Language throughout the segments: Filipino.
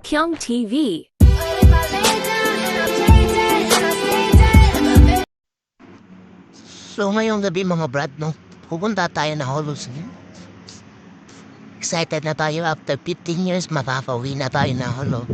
Kyung TV. So ngayong gabi mga brad, no, pupunta tayo na Holos. Excited na tayo after 15 years, makakauwi na tayo na Holo.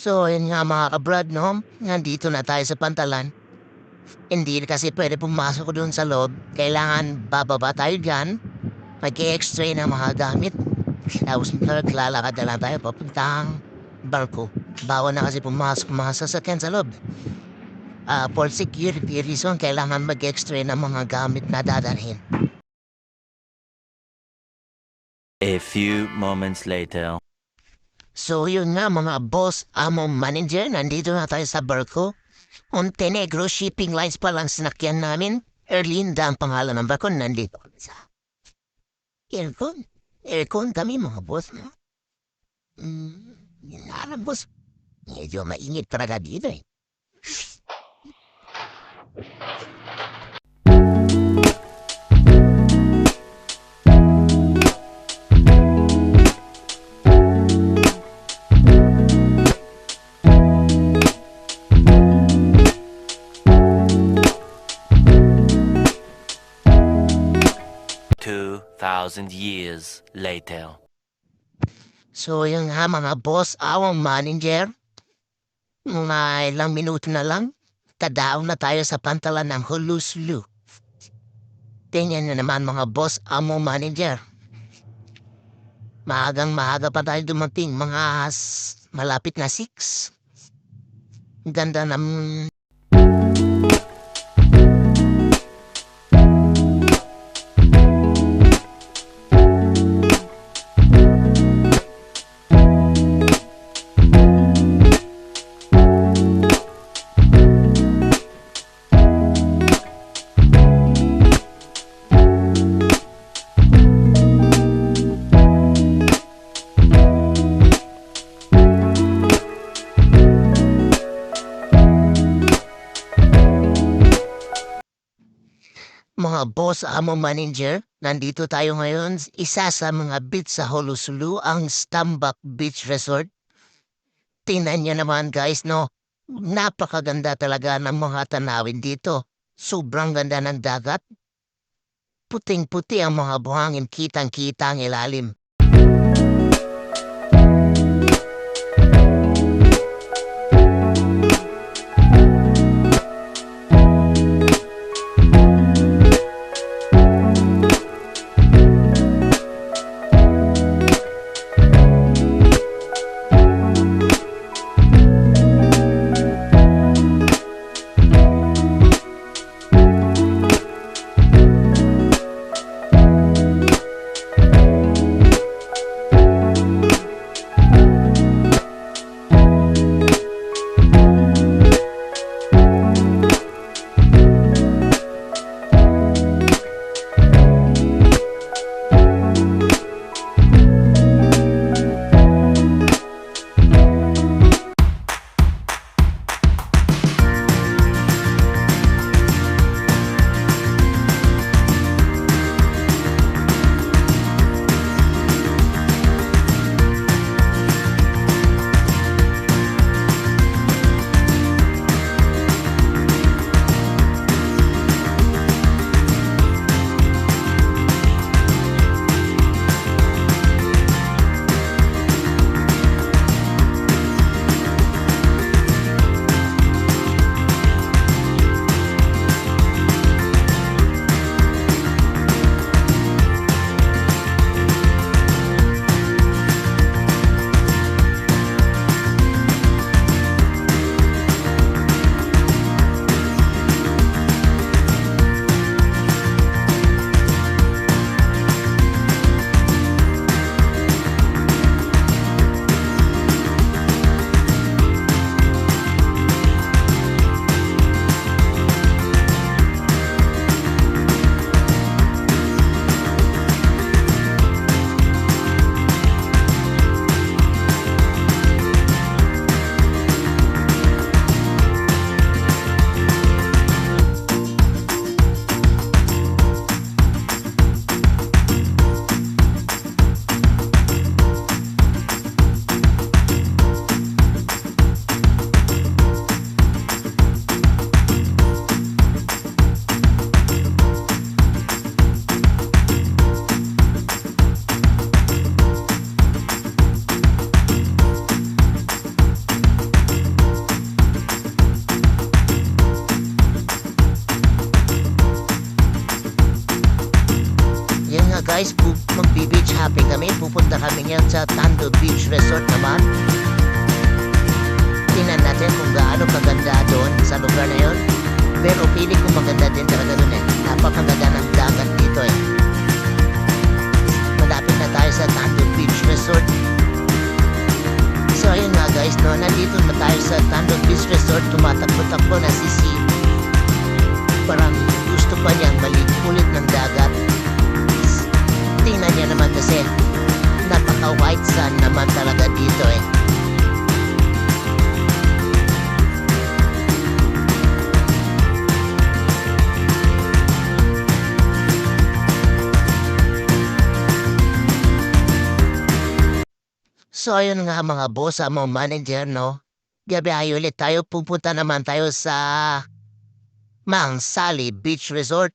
So, yun nga mga kabrad, no? Nandito na tayo sa pantalan. Hindi kasi pwede pumasok doon sa loob. Kailangan bababa tayo dyan. Mag-i-extray ng mga gamit. Tapos maglalakad na lang tayo papuntang barko. Bawal na kasi pumasok mga sasakyan sa loob. For security reason, kailangan mag-extray ng mga gamit na dadalhin. A few moments later. So yun nga mga boss, manager, nandito na tayo sa barko. Montenegro Shipping Lines pa lang sinakyan namin. Erlinda ang pangalan ng barko, nandito sa aircon. Aircon kami mga boss. No? Yun nga boss. Medyo mainit talaga dito eh. 2,000 years later. So yun nga mga boss, manager. Mga ilang minuto na lang, tadaw na tayo sa pantalan ng Huluslu. Tingnan nyo naman mga boss, manager. Maagang-maaga pa tayo dumating, mga malapit na 6. Ganda ng mga boss, manager, nandito tayo ngayon. Isa sa mga beach sa Holusulu, ang Stambak Beach Resort. Tingnan nyo naman guys, no? Napakaganda talaga ng mga tanawin dito. Sobrang ganda ng dagat. Puting-puti ang mga buhangin, kitang-kita ang ilalim. kami, pupunta kami ngayon sa Tando Beach Resort naman. Tingnan natin kung gaano kaganda doon sa lugar na yun. Pero feeling ko maganda din talaga doon eh. Napakaganda ng dagat dito eh. Malapit na tayo sa Tando Beach Resort. So ayun nga guys, no, nandito na tayo sa Tando Beach Resort. Tumatakbo-takbo na si Steve. Parang gusto pa niyang ulit ng dagat. Tingnan niya naman kasi napaka-white sun naman talaga dito eh. So ayun nga mga boss, mga manager, no? Gabi ulit tayo, pupunta naman tayo sa Mang Sali Beach Resort.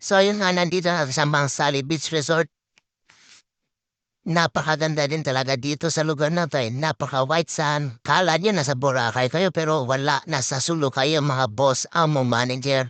So ayun nga, nandito na sa Mang Sali Beach Resort. Napakaganda din talaga dito sa lugar na to eh. Napaka-white sun. Kala nyo nasa Boracay kayo pero wala. Nasa Sulu kayo mga boss, mga manager.